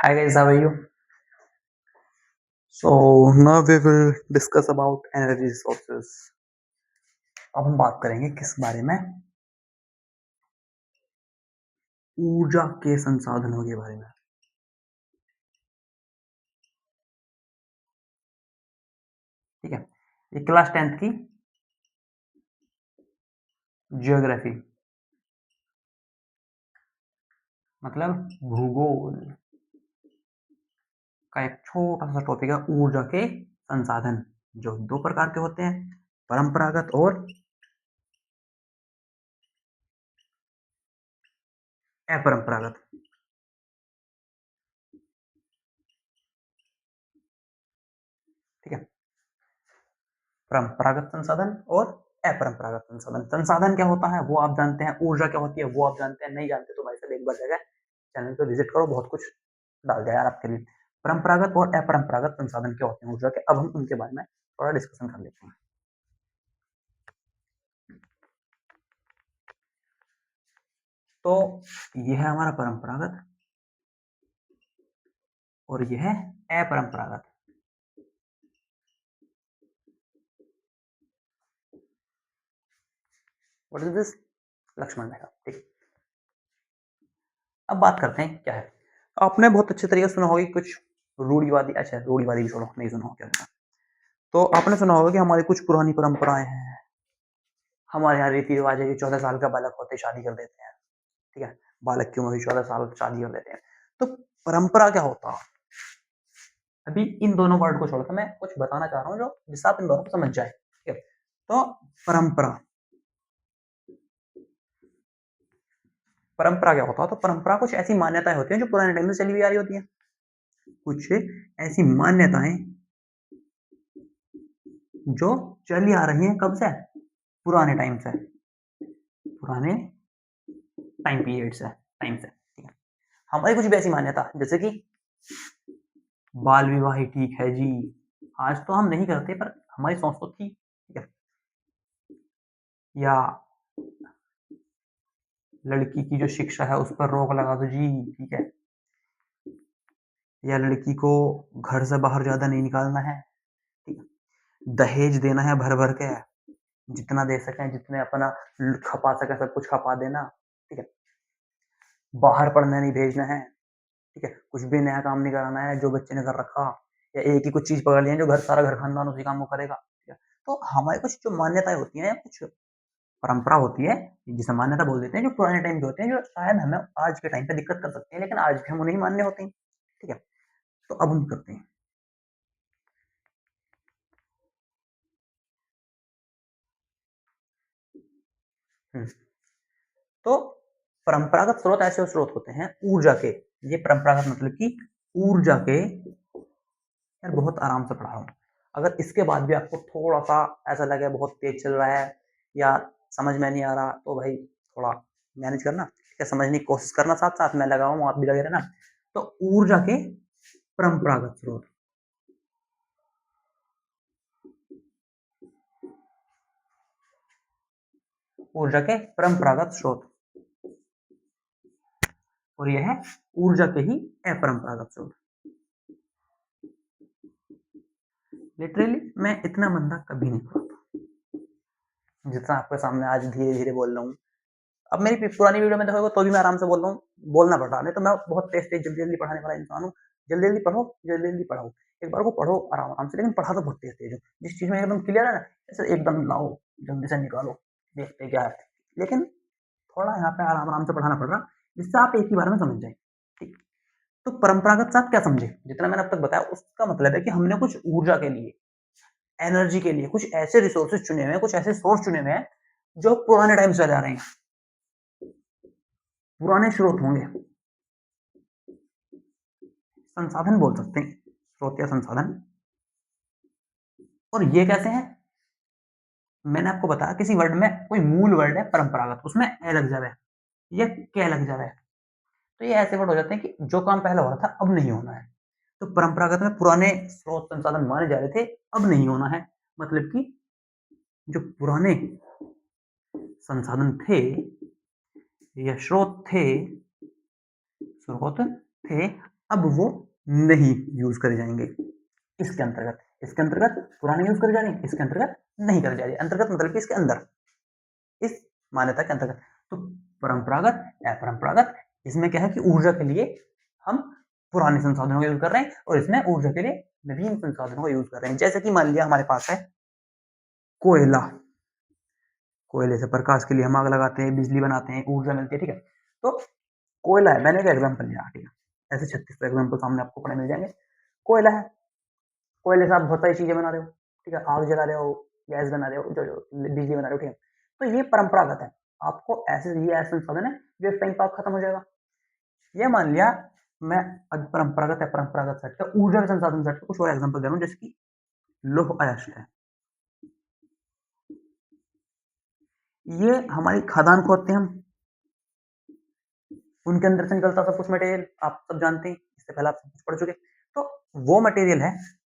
Hi guys, how are you? So now we will discuss about energy resources. अब हम बात करेंगे किस बारे में? ऊर्जा के संसाधनों के बारे में। ठीक है, ये क्लास 10th की जियोग्राफी मतलब भूगोल का एक छोटा सा टॉपिक है ऊर्जा के संसाधन, जो दो प्रकार के होते हैं, परंपरागत और अपरंपरागत। ठीक है, परंपरागत संसाधन और अपरंपरागत संसाधन। संसाधन क्या होता है वो आप जानते हैं, ऊर्जा क्या होती है वो आप जानते हैं, नहीं जानते तो भाई साहब एक बार जगह चैनल पे विजिट करो, बहुत कुछ डाल दिया यार आपके लिए। परंपरागत और अपरंपरागत संसाधन क्या होते हैं ऊर्जा के, अब हम उनके बारे में थोड़ा डिस्कशन कर लेते हैं। तो यह है हमारा परंपरागत और यह है अपरंपरागत। What is this? Lakshman rekha. ठीक, अब बात करते हैं क्या है। आपने बहुत अच्छे तरीके से सुना होगा कुछ रूढ़िवादी, अच्छा रूढ़िवादी भी छोड़ो, नहीं सुना होगा क्या। तो आपने सुना होगा कि हमारी कुछ पुरानी परंपराएं हैं। हमारे यहाँ रीति रिवाज है कि 14 साल का बालक होते शादी कर देते हैं। ठीक है, बालक की उम्र 14 साल शादी कर देते हैं। तो परंपरा क्या होता है? अभी इन दोनों वर्ड को छोड़कर मैं कुछ बताना चाह रहा हूँ जो जिससे आप इन दोनों को समझ जाए। ठीक है, तो परंपरा, परंपरा क्या होता है? तो परंपरा कुछ ऐसी मान्यताएं होती हैं जो पुराने टाइम से चली हुई आ रही होती हैं। कुछ ऐसी मान्यताएं जो चली आ रही हैं, कब से? पुराने टाइम से, पुराने टाइम पीरियड से, टाइम से। ठीक है, हमारी कुछ भी ऐसी मान्यता जैसे कि बाल विवाह ही ठीक है जी, आज तो हम नहीं करते पर हमारी सोच तो थी। ठीक है, या लड़की की जो शिक्षा है उस पर रोक लगा दो जी। ठीक है, या लड़की को घर से बाहर ज्यादा नहीं निकालना है। ठीक है, दहेज देना है भर भर के, जितना दे सकें, जितने अपना खपा सके सब कुछ खपा देना। ठीक है, बाहर पढ़ने नहीं भेजना है। ठीक है, कुछ भी नया काम नहीं कराना है जो बच्चे ने कर रखा, या एक ही कुछ चीज पकड़ लिया जो घर सारा घर खानदान उसी काम को करेगा। ठीक है, तो हमारे कुछ जो मान्यताएं होती हैं, कुछ परंपरा होती है जिसे मान्यता बोल देते हैं, जो पुराने टाइम के होते हैं, जो शायद हमें आज के टाइम पे दिक्कत कर सकते हैं, लेकिन आज भी हम उन्हें मान्य होते हैं। ठीक है, तो अब हम करते हैं। तो परंपरागत स्रोत ऐसे स्रोत होते हैं ऊर्जा के, ये परंपरागत मतलब कि ऊर्जा के, यार बहुत आराम से पढ़ा रहा हूँ, अगर इसके बाद भी आपको थोड़ा सा ऐसा लगे बहुत तेज चल रहा है या समझ में नहीं आ रहा तो भाई थोड़ा मैनेज करना। ठीक है, समझने की कोशिश करना, साथ साथ मैं लगा हूँ, आप भी लगे रहना। तो ऊर्जा के परंपरागत स्रोत, ऊर्जा के परंपरागत स्रोत, और यह है ऊर्जा के ही अपरंपरागत स्रोत। लिटरली मैं इतना मंदा कभी नहीं पढ़ा जितना आपके सामने आज धीरे धीरे बोल रहा हूँ। अब मेरी पुरानी वीडियो में देखोगे तो भी मैं आराम से बोल रहा हूँ, बोलना पड़ रहा है, नहीं तो मैं बहुत तेज तेज जल्दी जल्दी पढ़ाने वाला इंसान हूँ। जल्दी जल्दी पढ़ो, जल्दी जल्दी पढ़ाओ, एक बार को पढ़ो आराम आराम से, लेकिन पढ़ा तो बहुत तेज तेज हो। जिस चीज में एकदम क्लियर है ना, ऐसे एकदम लाओ, जल्दी से निकालो, देखते क्या है। लेकिन थोड़ा यहाँ पे आराम आराम से पढ़ाना पड़ रहा, जिससे आप एक ही बार में समझ जाए। ठीक, तो परंपरागत से आप क्या समझे, जितना मैंने अब तक बताया उसका मतलब है कि हमने कुछ ऊर्जा के लिए, एनर्जी के लिए कुछ ऐसे रिसोर्सेज चुने हुए हैं, कुछ ऐसे सोर्स चुने हुए हैं जो पुराने टाइम से चले आ रहे हैं, पुराने स्रोत होंगे, संसाधन बोल सकते हैं, स्रोत या संसाधन। और ये कैसे हैं? मैंने आपको बताया किसी वर्ड में कोई मूल वर्ड है परंपरागत, उसमें ए लग जावे या क्या लग जावे, तो ये ऐसे वर्ड हो जाते हैं कि जो काम पहले हो रहा था अब नहीं होना है। तो परंपरागत में पुराने स्रोत संसाधन माने जा रहे थे, अब नहीं होना है, मतलब कि जो पुराने संसाधन थे या स्रोत थे, स्रोत थे, अब वो नहीं यूज करे जाएंगे। इसके अंतर्गत पुराने यूज करे जा रहे हैं, इसके अंतर्गत नहीं करे जा रहे। अंतर्गत मतलब कि इसके अंदर, इस मान्यता के अंतर्गत। तो परंपरागत, अपरंपरागत, इसमें क्या है कि ऊर्जा के लिए हम पुराने संसाधनों का यूज कर रहे हैं और इसमें ऊर्जा के लिए नवीन संसाधनों का यूज कर रहे हैं। जैसे कि मान लिया हमारे पास है कोयला, कोयले से प्रकाश के लिए हम आग लगाते हैं, बिजली बनाते हैं, ऊर्जा मिलती है, ठीक है। तो कोयला है, मैंने एक एग्जाम्पल लिया, ठीक है, ऐसे 36 एग्जाम्पल सामने आपको पढ़ने मिल जाएंगे। कोयला है, कोयले से आप बहुत सारी चीजें बना रहे हो, ठीक है, आग जला रहे हो, गैस बना रहे हो, जो बिजली बना रहे हो, ठीक है। तो ये परंपरागत है। आपको ऐसे, ये ऐसे संसाधन है जो एक टाइम पर खत्म हो जाएगा। ये मान लिया मैं अब परंपरागत है, परंपरागत सेट का ऊर्जा के संसाधन सेट का कुछ और एग्जांपल दे रहा हूं, जैसे कि लौह अयस्क है। ये हमारी खदान खोदते हैं हम, उनके अंदर से निकलता सब कुछ मटेरियल आप सब जानते हैं, इससे पहले आप सब कुछ पढ़ चुके। तो वो मटेरियल है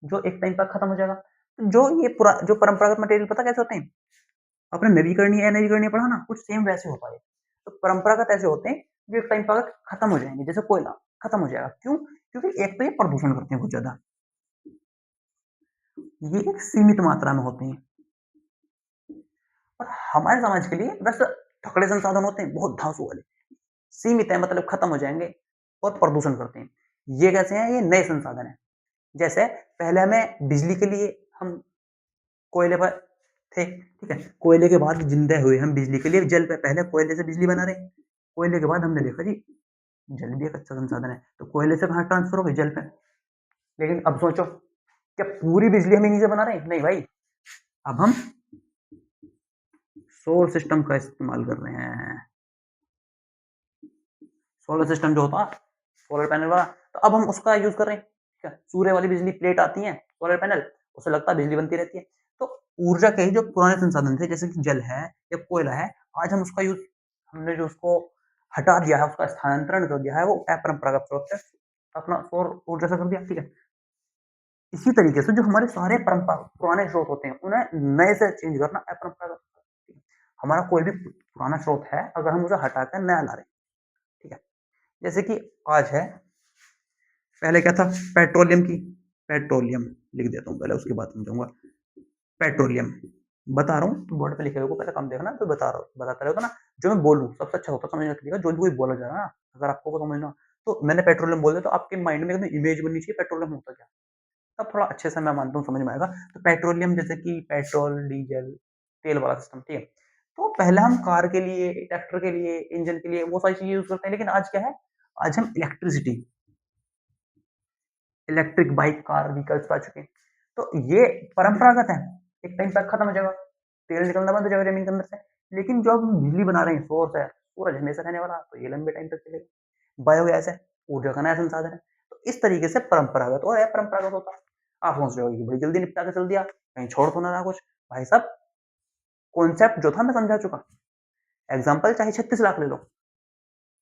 जो एक टाइम पर खत्म हो जाएगा। तो जो परंपरागत मटेरियल पता कैसे होते हैं, अपने नवीकरणीय अनवीकरणीय पढ़ा ना, कुछ सेम वैसे होता है। तो परंपरागत ऐसे होते हैं जो एक टाइम पर खत्म हो जाएंगे, जैसे कोयला खत्म हो जाएगा। क्यों? क्योंकि एक तो ये प्रदूषण करते हैं बहुत ज्यादा, ये एक सीमित मात्रा में होते हैं। और हमारे समाज के लिए बस तकड़े संसाधन होते हैं, बहुत धांसू वाले, सीमित है, मतलब खत्म हो जाएंगे और प्रदूषण करते हैं। ये कैसे हैं? ये नए संसाधन है। जैसे पहले हमें बिजली के लिए हम कोयले पर थे, ठीक है, कोयले के बाद जिंदा हुए हम बिजली के लिए जल पे, पहले कोयले से बिजली बना रहे, कोयले के बाद हमने देखा जी जल भी एक अच्छा संसाधन है, तो कोयले से कहाँ ट्रांसफर हो गई, जल पे। लेकिन अब सोचो, क्या पूरी बिजली हम इन्हीं से बना रहे हैं? नहीं भाई, अब हम सोलर सिस्टम का इस्तेमाल कर रहे हैं। सोलर सिस्टम जो होता है सोलर पैनल वाला, तो अब हम उसका यूज कर रहे हैं, ठीक है। सूर्य वाली बिजली प्लेट आती है, सोलर पैनल, उससे लगता है बिजली बनती रहती है। तो ऊर्जा के ही जो पुराने संसाधन थे, जैसे कि जल है या कोयला है, आज हम उसका यूज, हमने जो उसको हटा दिया है, उसका स्थानांतरण कर दिया है, वो अपरंपरागत स्रोत से अपना सौर ऊर्जा से कर दिया, ठीक है। इसी तरीके से जो हमारे सारे परंपरा पुराने स्रोत होते हैं, उन्हें नए से चेंज करना अपरंपरागत। हमारा कोई भी पुराना स्रोत है, अगर हम उसे हटाकर नया ला रहे हैं, ठीक है। जैसे कि आज है, पहले क्या था, पेट्रोलियम की, पेट्रोलियम लिख देता हूँ पहले, उसके बाद समझाऊंगा। पेट्रोलियम बता रहा हूँ, बोर्ड पे लिखे हुए को पहले कम देखना, तो बताता रहेगा ना, जो मैं बोलूँ सबसे अच्छा होता समझने के लिए, जो भी कोई बोला जा रहा है ना, अगर आपको को समझना, तो मैंने पेट्रोलियम बोल दिया तो आपके माइंड में एकदम इमेज बननी चाहिए पेट्रोलियम होता क्या, तब थोड़ा अच्छे से मैं मानता हूँ समझ में आएगा। तो पेट्रोलियम जैसे कि पेट्रोल, डीजल, तेल वाला सिस्टम, ठीक है। तो पहले हम कार के लिए, ट्रैक्टर के लिए, इंजन के लिए वो सारी चीजें यूज करते हैं, लेकिन आज क्या है, आज हम electricity, electric bike, car, vehicles आ चुके हैं। तो ये परंपरागत है, एक टाइम तक खत्म हो जाएगा, तेल निकलना बंद हो जाएगा जमीन के अंदर से। लेकिन जो हम बिजली बना रहे हैं, सोर्स है, सूरज हमेशा रहने वाला, तो ये लंबे टाइम तक चलेगा। बायोगैस है, ऊर्जा का नया संसाधन है। तो इस तरीके से परंपरागत और अपरंपरागत होता है। आप सोच रहे हो कि भाई जल्दी निपटा के चल दिया, कहीं छोड़ तो ना रहा कुछ। भाई साहब, कॉन्सेप्ट जो था मैं समझा चुका। एग्जाम्पल चाहे 36 लाख ले लो,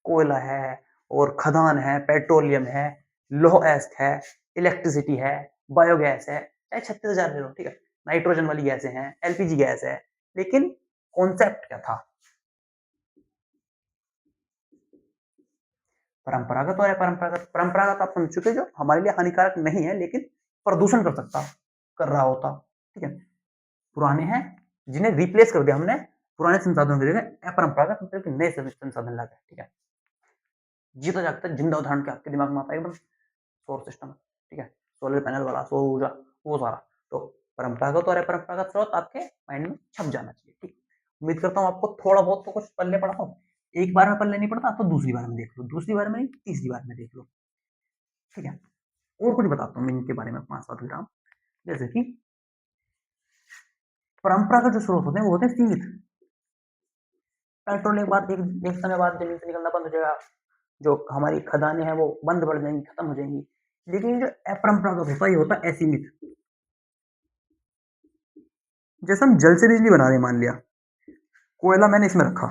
कोयला है और खदान है, पेट्रोलियम है, लौह अयस्क है, इलेक्ट्रिसिटी है, बायोगैस है, चाहे 36,000 ले लो, ठीक है। नाइट्रोजन वाली गैसें हैं, एलपीजी गैस है, लेकिन कॉन्सेप्ट क्या था, परंपरागत और अपरंपरागत। परंपरागत आप समझ चुके, जो हमारे लिए हानिकारक नहीं है लेकिन प्रदूषण कर सकता, कर रहा होता, ठीक है। पुराने हैं जिन्हें रिप्लेस कर दिया हमने, पुराने संसाधनों की जगह अपरंपरागत मतलब कि नए संसाधन ला गए, ठीक है। जीता जागता जिंदा उदाहरण के आपके दिमाग में आता है एकदम, सोलर सिस्टम, ठीक है, सोलर पैनल वाला, सौर ऊर्जा, वो सारा। तो परंपरागत और अपरंपरागत स्रोत आपके माइंड में छप जाना चाहिए, ठीक। उम्मीद करता हूँ आपको थोड़ा बहुत तो कुछ पल्ले पड़ा हो। एक बार में पल्ले नहीं पड़ता तो दूसरी बार में देख लो, दूसरी बार में नहीं, तीसरी बार में देख लो, ठीक है। और कुछ बताता हूँ मैं इनके बारे में 5-7 ग्राम। जैसे कि परंपरागत जो स्रोत होते हैं वो होते हैं सीमित। पेट्रोल एक बार एक समय बाद जमीन से निकलना बंद हो जाएगा, जो हमारी खदानें हैं वो बंद पड़ जाएंगी, खत्म हो जाएंगी। लेकिन जो अपरंपरागत होता है, ये होता है असीमित। जैसे हम जल से बिजली बना रहे हैं, मान लिया कोयला मैंने इसमें रखा,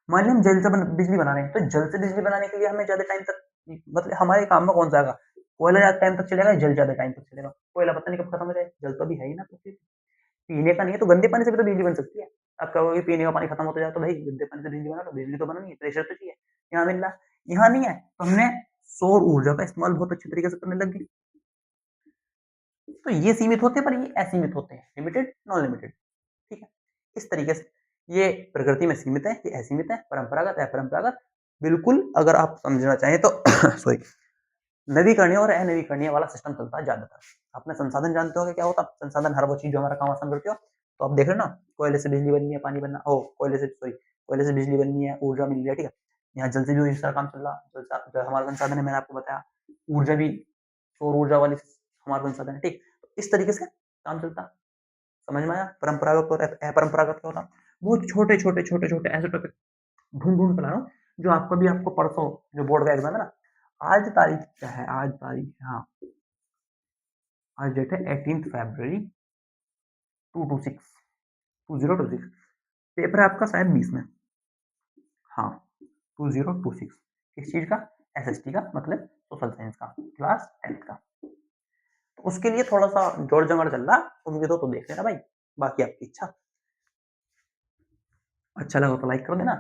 मान लिया हम जल से बिजली बना रहे हैं, तो जल से बिजली बनाने के लिए हमें ज्यादा टाइम तक, मतलब हमारे काम में कौन सा आएगा, कोयला ज्यादा टाइम तक चलेगा, जल ज्यादा टाइम तक चलेगा। कोयला पता नहीं कब खत्म हो जाए, जल तो अभी है ही ना पृथ्वी पे। पीने का नहीं है तो गंदे पानी से भी तो बिजली बन सकती है। आप कहोगे पीने का पानी खत्म होता जाए, तो भाई गंदे पानी से बिजली बना लो, बिजली तो बननी है, प्रेशर तो चाहिए, यहाँ मिल रहा है। यहाँ नहीं है, तो हमने सौर ऊर्जा का इस्तेमाल बहुत अच्छे तरीके से करने लग गए। तो ये सीमित होते हैं, पर ये असीमित होते हैं, लिमिटेड, नॉन लिमिटेड, ठीक है? इस तरीके से ये प्रकृति में सीमित है, ये असीमित है, परंपरागत, अपरंपरागत। बिल्कुल अगर आप समझना चाहें तो सॉरी, नवीकरणीय और अनवीकरणीय वाला सिस्टम चलता है ज़्यादातर। अपने संसाधन जानते हो क्या होता है? संसाधन हर वो चीज़ जो हमारा काम आसान करती हो। तो आप देख रहे हो ना, कोयले से बिजली बननी है, पानी बनना कोयले से बिजली बननी है, ऊर्जा मिल रही है, ठीक है? यहाँ जल से भी वही सारा काम चल रहा है, जल हमारा संसाधन है, मैंने आपको बताया। ऊर्जा भी सौर ऊर्जा वाली हमारा संसाधन है, ठीक? तो इस तरीके से काम चलता है। समझ में आया? परंपरागत और अपरंपरागत क्या होता है? बहुत छोटे-छोटे ऐसे टॉपिक ढूँढ-ढूँढ के ला रहा हूँ, जो आपको परसों जो बोर्ड का एग्ज़ाम है ना, आज तारीख क्या है? आज तारीख हाँ, आज डेट है 18th February 2026 2026। पेपर है आपका शायद 20 में। हाँ, 2026। किस चीज़ का? एसएसटी का, मतलब सोशल साइंस का, क्लास 10th का। तो उसके लिए थोड़ा-सा जोड़-जमाड़ चल रहा है, उम्मीद हो तो देख लेना भाई, बाकी आपकी इच्छा। अच्छा लगा तो लाइक कर देना,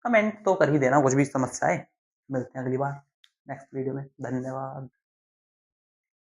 कमेंट तो कर ही देना कुछ भी समस्या है। मिलते हैं अगली बार नेक्स्ट वीडियो में। धन्यवाद।